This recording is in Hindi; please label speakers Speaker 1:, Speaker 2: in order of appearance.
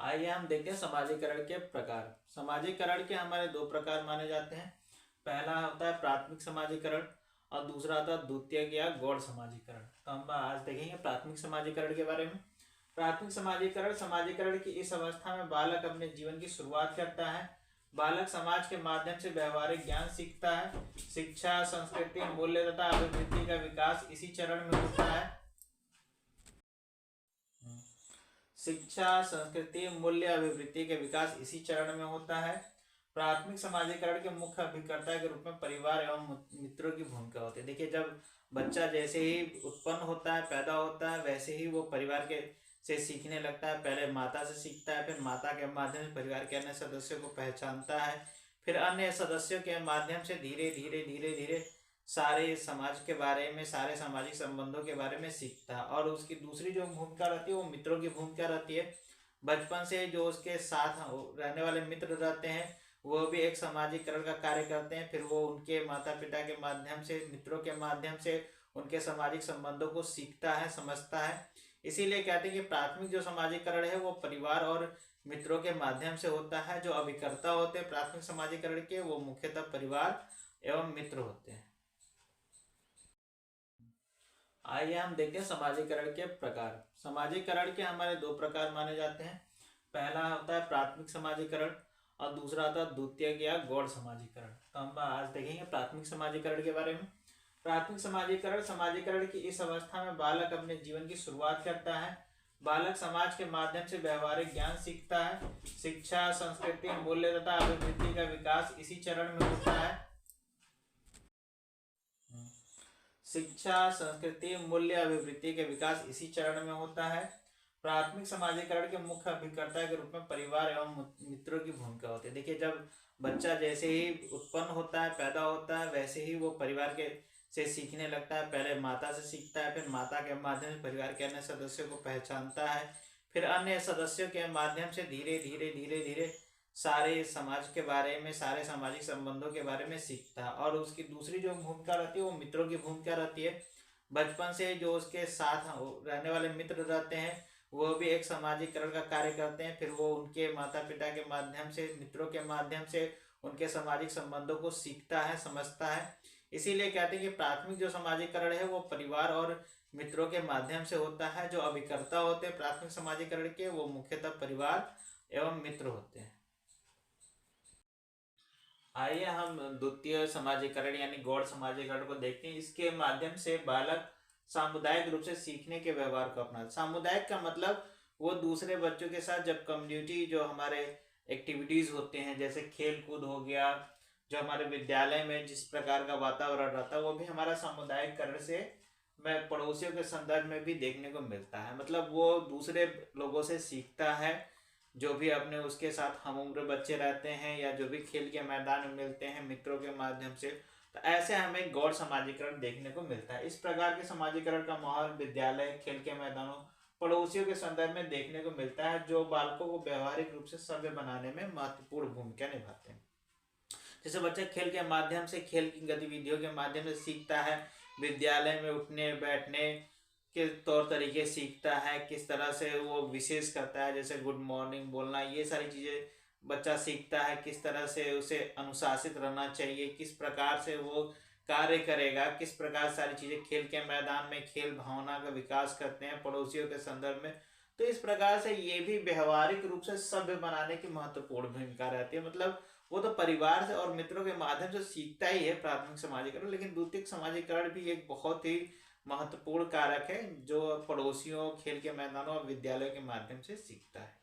Speaker 1: आइए हम देखते हैं समाजीकरण के प्रकार। समाजीकरण के हमारे दो प्रकार माने जाते हैं। पहला होता है प्राथमिक समाजीकरण और दूसरा होता है द्वितीयक या गौण समाजीकरण। तो हम आज देखेंगे प्राथमिक समाजीकरण के बारे में। प्राथमिक समाजीकरण समाजीकरण की इस अवस्था में बालक अपने जीवन की शुरुआत करता है। बालक समाज के माध्यम से व्यवहारिक ज्ञान सीखता है। शिक्षा, संस्कृति, मूल्य तथा अभिवृद्धि का विकास इसी चरण में होता है। शिक्षा, संस्कृति, मूल्य, अभिवृद्धि के विकास इसी चरण में होता है। प्राथमिक समाजीकरण के मुख्य अभिकर्ता के रूप में परिवार एवं मित्रों की भूमिका होती है। देखिए, जब बच्चा जैसे ही उत्पन्न होता है, पैदा होता है, वैसे ही वो परिवार के से सीखने लगता है। पहले माता से सीखता है, फिर माता के माध्यम से परिवार के अन्य सदस्यों को पहचानता है, फिर अन्य सदस्यों के माध्यम से धीरे धीरे धीरे धीरे सारे समाज के बारे में, सारे सामाजिक संबंधों के बारे में सीखता है। और उसकी दूसरी जो भूमिका रहती है वो मित्रों की भूमिका रहती है। बचपन से जो उसके साथ रहने वाले मित्र रहते हैं वो भी एक सामाजिकरण का कार्य करते हैं। फिर वो उनके माता पिता के माध्यम से, मित्रों के माध्यम से उनके सामाजिक संबंधों को सीखता है, समझता है। इसीलिए कहते हैं कि प्राथमिक जो समाजीकरण है वो परिवार और मित्रों के माध्यम से होता है। जो अभिकर्ता होते हैं प्राथमिक समाजीकरण के वो मुख्यतः परिवार एवं मित्र होते हैं। आइए हम देखते हैं समाजीकरण के प्रकार। समाजीकरण के हमारे दो प्रकार माने जाते हैं। पहला होता है प्राथमिक समाजीकरण और दूसरा होता है द्वितीयक या गौण समाजीकरण। तो हम आज देखेंगे प्राथमिक समाजीकरण के बारे में। प्राथमिक समाजीकरण समाजीकरण की इस अवस्था में बालक अपने जीवन की शुरुआत करता है। बालक समाज के माध्यम से व्यवहारिक ज्ञान सीखता है। शिक्षा, संस्कृति, मूल्य तथा अभिवृद्धि का विकास इसी चरण में होता है। शिक्षा, संस्कृति, मूल्य, अभिवृद्धि के विकास इसी चरण में होता है। प्राथमिक समाजीकरण के मुख्य अभिकर्ता के रूप में परिवार एवं मित्रों की भूमिका होती है। देखिए, जब बच्चा जैसे ही उत्पन्न होता है, पैदा होता है, वैसे ही वो परिवार के से सीखने लगता है। पहले माता से सीखता है, फिर माता के माध्यम से परिवार के अन्य सदस्यों को पहचानता है, फिर अन्य सदस्यों के माध्यम से धीरे धीरे धीरे धीरे सारे समाज के बारे में, सारे सामाजिक संबंधों के बारे में सीखता है। और उसकी दूसरी जो भूमिका रहती है वो मित्रों की भूमिका रहती है। बचपन से जो उसके साथ रहने वाले मित्र रहते हैं वो भी एक सामाजिकरण का कार्य करते हैं। फिर वो उनके माता पिता के माध्यम से, मित्रों के माध्यम से उनके सामाजिक संबंधों को सीखता है, समझता है। इसीलिए कहते हैं कि प्राथमिक जो समाजीकरण है वो परिवार और मित्रों के माध्यम से होता है। जो अभिकर्ता होते हैं प्राथमिक समाजीकरण के वो मुख्यतः परिवार एवं मित्र होते हैं। आइए हम द्वितीय समाजीकरण यानी गौड़ समाजीकरण को देखते हैं। इसके माध्यम से बालक सामुदायिक रूप से सीखने के व्यवहार को अपनाता है। सामुदायिक का मतलब वो दूसरे बच्चों के साथ जब कम्युनिटी जो हमारे एक्टिविटीज होते हैं, जैसे खेल कूद हो गया, जो हमारे विद्यालय में जिस प्रकार का वातावरण रहता है वो भी हमारा सामुदायिकरण से मैं पड़ोसियों के संदर्भ में भी देखने को मिलता है। मतलब वो दूसरे लोगों से सीखता है, जो भी अपने उसके साथ हम उम्र बच्चे रहते हैं या जो भी खेल के मैदान में मिलते हैं मित्रों के माध्यम से। तो ऐसे हमें गौर समाजीकरण देखने को मिलता है। इस प्रकार के समाजीकरण का माहौल विद्यालय, खेल के मैदानों, पड़ोसियों के संदर्भ में देखने को मिलता है, जो बालकों को व्यवहारिक रूप से सभ्य बनाने में महत्वपूर्ण भूमिका निभाते हैं। जैसे बच्चा खेल के माध्यम से, खेल की गतिविधियों के माध्यम से सीखता है। विद्यालय में उठने बैठने के तौर तरीके सीखता है, किस तरह से वो विशेष करता है, जैसे गुड मॉर्निंग बोलना, ये सारी चीज़ें बच्चा सीखता है। किस तरह से उसे अनुशासित रहना चाहिए, किस प्रकार से वो कार्य करेगा, किस प्रकार सारी चीज़ें खेल के मैदान में खेल भावना का विकास करते हैं पड़ोसियों के संदर्भ में। तो इस प्रकार से ये भी व्यवहारिक रूप से सभ्य बनाने की महत्वपूर्ण भूमिका रहती है। मतलब वो तो परिवार से और मित्रों के माध्यम से सीखता ही है प्राथमिक समाजीकरण, लेकिन द्वितीयक समाजीकरण भी एक बहुत ही महत्वपूर्ण कारक है जो पड़ोसियों, खेल के मैदानों और विद्यालयों के माध्यम से सीखता है।